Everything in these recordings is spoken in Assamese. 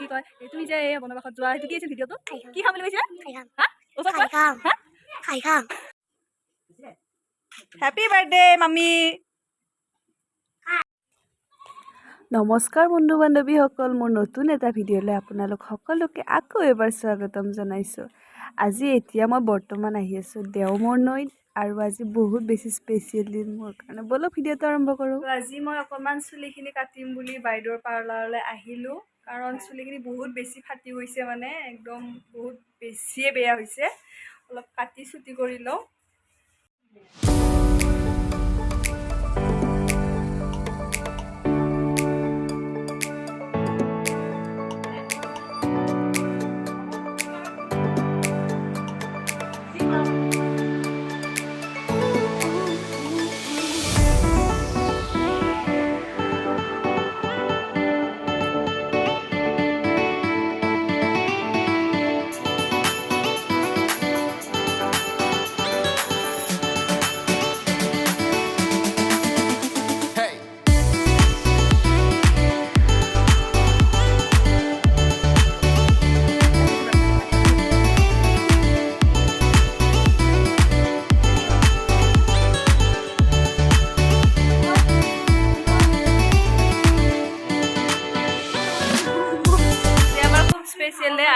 কি কয় তুমি যে এই বনবাসত যোৱা সেইটো কি আছিল ভিডিঅ'টো কি খাম বুলি কৈছিলা হা ওচৰ হা খাই খাম হ্যাপি বাৰ্থডে মামি নমস্কাৰ বন্ধু বান্ধৱীসকল মোৰ নতুন এটা ভিডিঅ'লৈ আপোনালোক সকলোকে আকৌ এবাৰ স্বাগতম জনাইছোঁ। আজি এতিয়া মই বৰ্তমান আহি আছোঁ দেওমৰ নৈত আৰু আজি বহুত বেছি স্পেচিয়েল দিন মোৰ কাৰণে। ব'লক ভিডিঅ'টো আৰম্ভ কৰোঁ। আজি মই অকণমান চুলিখিনি কাটিম বুলি বাইদেউৰ পাৰ্লাৰলৈ আহিলোঁ কাৰণ চুলিখিনি বহুত বেছি ফাটি গৈছে মানে একদম বহুত বেছিয়ে বেয়া হৈছে। অলপ কাটি চুটি কৰি লওঁ।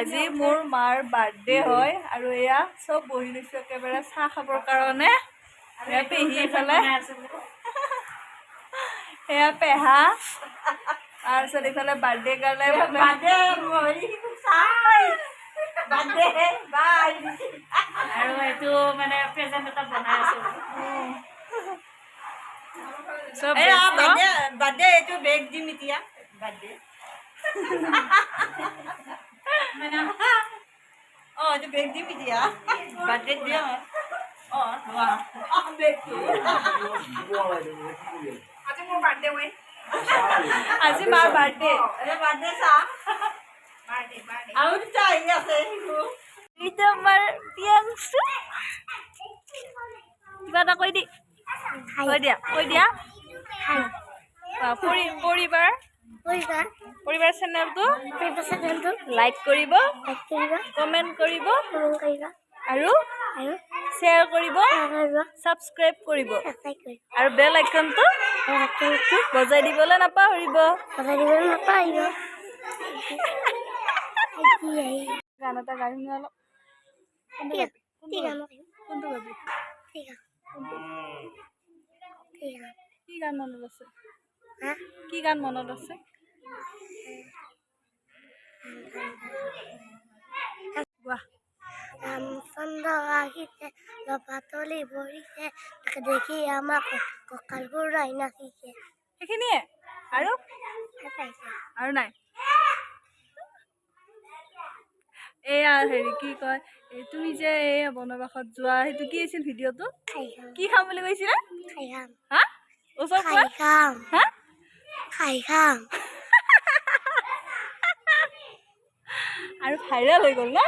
আজি মোৰ মাৰ বাৰ্থডে হয় আৰু এয়া চব বহি লৈছোঁ একেবাৰে চাহ খাবৰ কাৰণে। এয়া পেহী এইফালে সেয়া পেহা তাৰপিছত এইফালে বাৰ্থডে কাৰণে আৰু এইটো মানে প্ৰেজেন্ট এটা বনাই আছো চব বাৰ্থডে এইটো বেগ দিম এতিয়া বাৰ্থডে মানে এইটো বেগ দিম এতিয়া বাৰ্থডে দিম বেগটো আজি মোৰ বাৰ্থডে ৱে আজি মাৰ বাৰ্থডে বাৰ্থডে চা আৰু দুটা আহি আছে এইটো আমাৰ পিয়াংচু কিবা এটা কৈ দিয়া পৰিবাৰ চেনেলটো লাইক কৰিব কমেণ্ট কৰিব আৰু শ্বেয়াৰ কৰিব ছাবস্ক্ৰাইব কৰিব আৰু বেল আইকনটো বজাই দিবলৈ নাপাহৰিব। গান এটা গাই শুনি অলপ কোনটো গাবি কি গান মনত আছে কি গান মনত আছে বাহ চন্দ্ৰ আহিছে লপাতলি ভৰিছে তাকে দেখি আমাক কঁকাল ঘূৰাই নাচিছে সেইখিনিয়ে আৰু নাই এয়া হেৰি কি কয় তুমি যে এই বনবাসত যোৱা সেইটো কি আছিল ভিডিঅ'টো কি খাম বুলি কৈছিলা হা ওচৰ হা আৰু ভাইৰেল হৈ গ'ল ন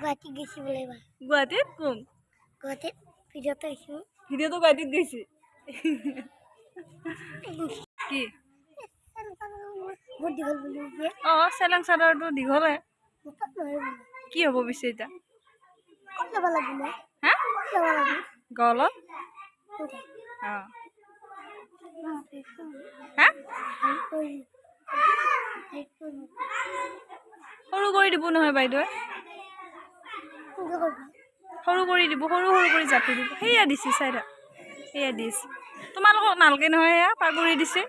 গুৱাহাটীত গৈছি বোলে এইবাৰ গুৱাহাটীত কোন গুৱাহাটীত ভিডিঅ'টো আহিছোঁ ভিডিঅ'টো গুৱাহাটীত গৈছে কি বহুত দীঘল বুলি চেলেং চাদৰটো দীঘলে কি হ'ব পিছে এতিয়া যাব লাগিব হা যাব লাগিব গলত হা সৰু কৰি দিব নহয় বাইদেৱে সৰু কৰি দিব সৰু কৰি জাপি দিব সেয়া দিছে চাইৰা সেয়া দিছে তোমালোকক নালগে নহয় সেয়া পাৰ কৰি দিছে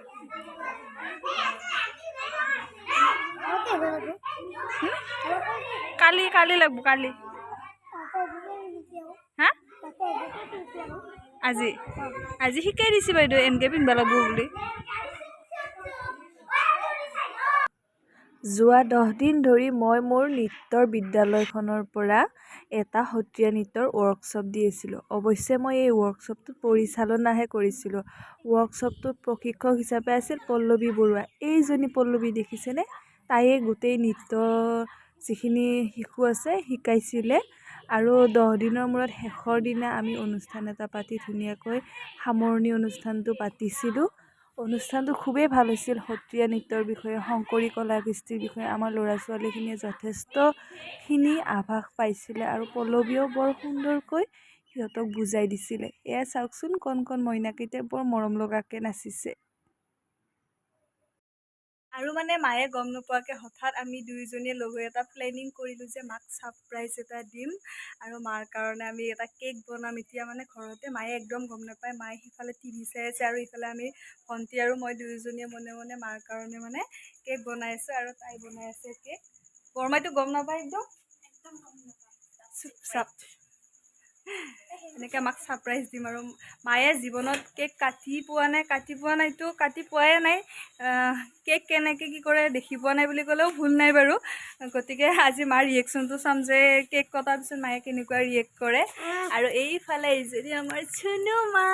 কালি লাগব কালি হা আজি শিকাই দিছে বাইদেউ এনেকৈ পিন্ধিব লাগিব বুলি যোৱা 10 দিন ধৰি মই মোৰ নৃত্যৰ বিদ্যালয়খনৰ পৰা এটা সত্ৰীয়া নৃত্যৰ ৱৰ্কশ্বপ দি আছিলোঁ। অৱশ্যে মই এই ৱৰ্কশ্বপটোত পৰিচালনাহে কৰিছিলোঁ। ৱৰ্কশ্বপটোত প্ৰশিক্ষক হিচাপে আছিল পল্লৱী বৰুৱা। এইজনী পল্লৱী দেখিছেনে তাইয়ে গোটেই নৃত্য যিখিনি শিশু আছে শিকাইছিলে আৰু 10 দিনৰ মূৰত শেষৰ দিনা আমি অনুষ্ঠান এটা পাতি ধুনীয়াকৈ সামৰণি অনুষ্ঠানটো পাতিছিলোঁ। অনুষ্ঠানটো খুবেই ভাল হৈছিল। সত্ৰীয়া নৃত্যৰ বিষয়ে, শংকৰী কলা কৃষ্টিৰ বিষয়ে আমাৰ ল'ৰা ছোৱালীখিনিয়ে যথেষ্টখিনি আভাস পাইছিলে আৰু পল্লৱীয়েও বৰ সুন্দৰকৈ সিহঁতক বুজাই দিছিলে। এয়া চাওকচোন, কণ কণ মইনাকেইটাই বৰ মৰম লগাকৈ নাচিছে। আৰু মানে মায়ে গম নোপোৱাকৈ হঠাৎ আমি দুয়োজনীয়ে লগ হৈ এটা প্লেনিং কৰিলোঁ যে মাক ছাৰপ্ৰাইজ এটা দিম আৰু মাৰ কাৰণে আমি এটা কেক বনাম। এতিয়া মানে ঘৰতে মায়ে একদম গম নাপায়। মায়ে সিফালে টিভি চাই আছে আৰু ইফালে আমি ভণ্টি আৰু মই দুয়োজনীয়ে মনে মনে মাৰ কাৰণে মানে কেক বনাই আছোঁ আৰু তাই বনাই আছে কেক। বৰমাইতো গম নাপায় একদম চুপ-চাপ। এনেকৈ মাক ছাৰপ্ৰাইজ দিম আৰু মায়ে জীৱনত কেক কাটি পোৱা নাইতো কাটি পোৱাই নাই। কেক কেনেকৈ কি কৰে দেখি পোৱা নাই বুলি ক'লেও ভুল নাই বাৰু। গতিকে আজি মাৰ ৰিয়েকশ্যনটো চাম যে কেক কটাৰ পিছত মায়ে কেনেকুৱা ৰিয়েক্ট কৰে। আৰু এইফালে যদি আমাৰ চুনু মা,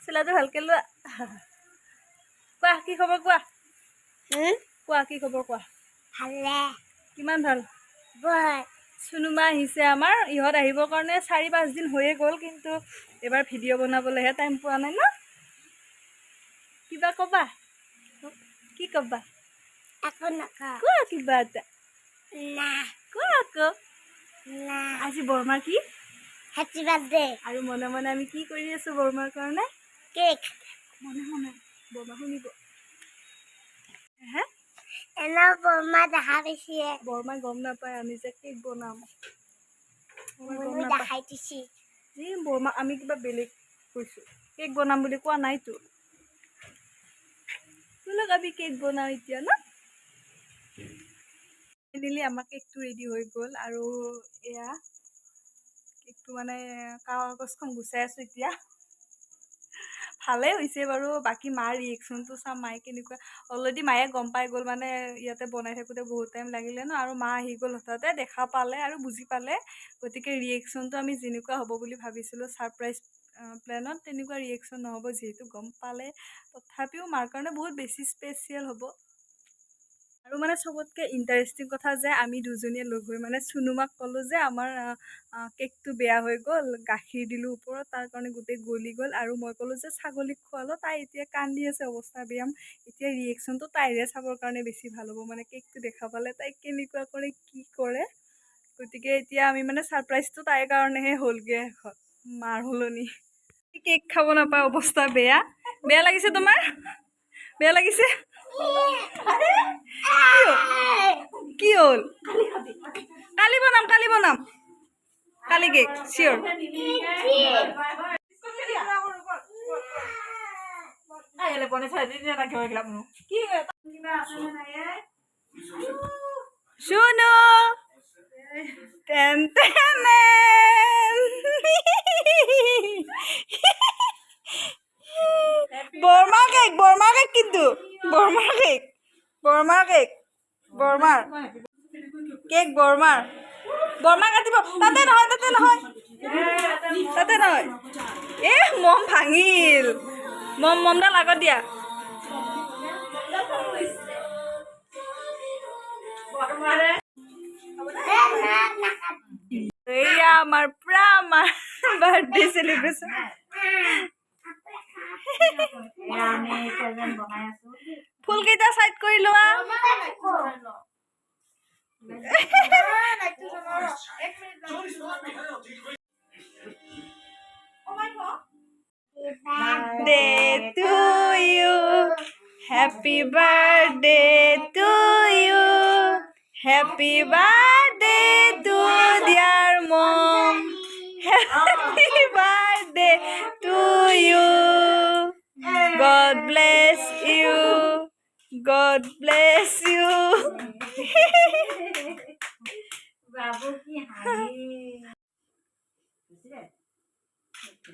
চোলাটো ভালকৈ লোৱা। কোৱা কি খবৰ কোৱা? কোৱা কি খবৰ কোৱা? ভালে কিমান ভাল? বৰ চুনুমা আহিছে আমাৰ। ইহঁত আহিবৰ কাৰণে 4-5 দিন হৈয়ে গ'ল, কিন্তু এবাৰ ভিডিঅ' বনাবলৈহে টাইম পোৱা নাই ন। কিবা ক'বা? কি ক'বা? একো নকওঁ কোৱা কিবা এটা। না কোৱা আকৌ। না আজি বৰমাৰ কি? হেপী বাৰ্থডে আৰু মনে মনে আমি কি কৰি আছোঁ বৰমাৰ কাৰণে? কেক মনে মনে বৰমা শুনিব। হে এনেও বৰমা দেখা পাইছে বৰমাই গম নাপায় আমি যে কেক বনাম। বৰমাই গম মই নাপায়। দেখাই দিছি বৰমা আমি কিবা বেলেগ কৈছোঁ, কেক বনাম বুলি কোৱা নাইতো। ব'লক আমি কেক বনাওঁ এতিয়া ন। ফাইনেলি আমাৰ কেকটো ৰেডি হৈ গ'ল আৰু এয়া কেকটো মানে কাগজখন গুচাই আছোঁ এতিয়া। ভালেই হৈছে বাৰু। বাকী মাৰ ৰিয়েকশ্যনটো চাম, মায়ে কেনেকুৱা। অলৰেডি মায়ে গম পাই গ'ল, মানে ইয়াতে বনাই থাকোঁতে বহুত টাইম লাগিলে ন, আৰু মা আহি গ'ল হঠাতে, দেখা পালে আৰু বুজি পালে। গতিকে ৰিয়েকশ্যনটো আমি যেনেকুৱা হ'ব বুলি ভাবিছিলোঁ ছাৰপ্ৰাইজ প্লেনত, তেনেকুৱা ৰিয়েকশ্যন নহ'ব যিহেতু গম পালে। তথাপিও মাৰ কাৰণে বহুত বেছি স্পেচিয়েল হ'ব। আৰু মানে চবতকৈ ইণ্টাৰেষ্টিং কথা যে আমি দুজনীয়ে লগ হৈ মানে চুনুমাক ক'লোঁ যে আমাৰ কেকটো বেয়া হৈ গ'ল, গাখীৰ দিলোঁ ওপৰত, তাৰ কাৰণে গোটেই গলি গ'ল। আৰু মই ক'লোঁ যে ছাগলীক খোৱালোঁ, তাই এতিয়া কান্দি আছে, অৱস্থা বেয়া। এতিয়া ৰিয়েকশ্যনটো তাইৰে চাবৰ কাৰণে বেছি ভাল হ'ব, মানে কেকটো দেখা পালে তাই কেনেকুৱা কৰে কি কৰে। গতিকে এতিয়া আমি মানে ছাৰপ্ৰাইজটো তাইৰ কাৰণেহে হ'লগৈ শেষত, মাৰ সলনি। কেক খাব নাপায়, অৱস্থা বেয়া। বেয়া লাগিছে তোমাৰ? বেয়া লাগিছে? কি হ'ল? কালি বনাম কালি কেক চিয়'ৰ। শুনো টেন টেন বৰমাৰ কেক কিন্তু বৰমাৰ কেক বৰমাৰ কাটিব। তাতে নহয় মম ভাঙিল। মমডাল আগত দিয়া। এয়া আমাৰ বাৰ্থডে চেলিব্ৰেশ্যন। ফুলকেইটা চাইড কৰি লোৱা। Birthday to you, happy birthday to you, happy birthday to dear mom, happy birthday to you, God bless you, God bless you.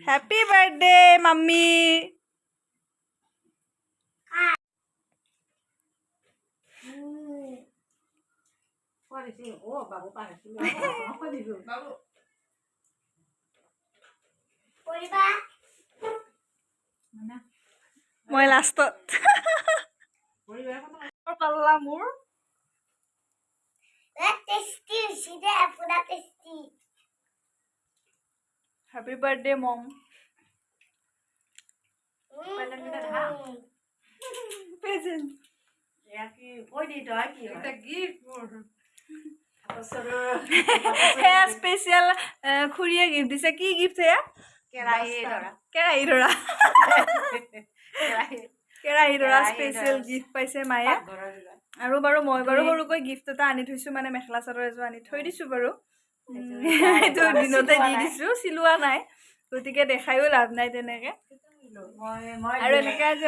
Happy birthday, mommy. মই লাষ্টত পাল্লা মোৰ টেষ্টি হৈছে দে পুৰা টেষ্টি হেপী বাৰ্থডে মম। প্ৰেজেণ্ট সেয়া স্পেচিয়েল খুৰীয়ে গিফ্ট দিছে কি গিফ্ট সেয়া কেৰাহী ধৰা কেৰাহী ধৰা স্পেচিয়েল গিফ্ট পাইছে মায়ে আৰু বাৰু মই বাৰু সৰুকৈ গিফ্ট এটা আনি থৈছো মানে মেখেলা চাদৰ এযোৰ আনি থৈ দিছো বাৰু এইটো দিনতে দি দিছো চিলোৱা নাই গতিকে দেখায়ো লাভ নাই তেনেকে আৰু এনেকে যে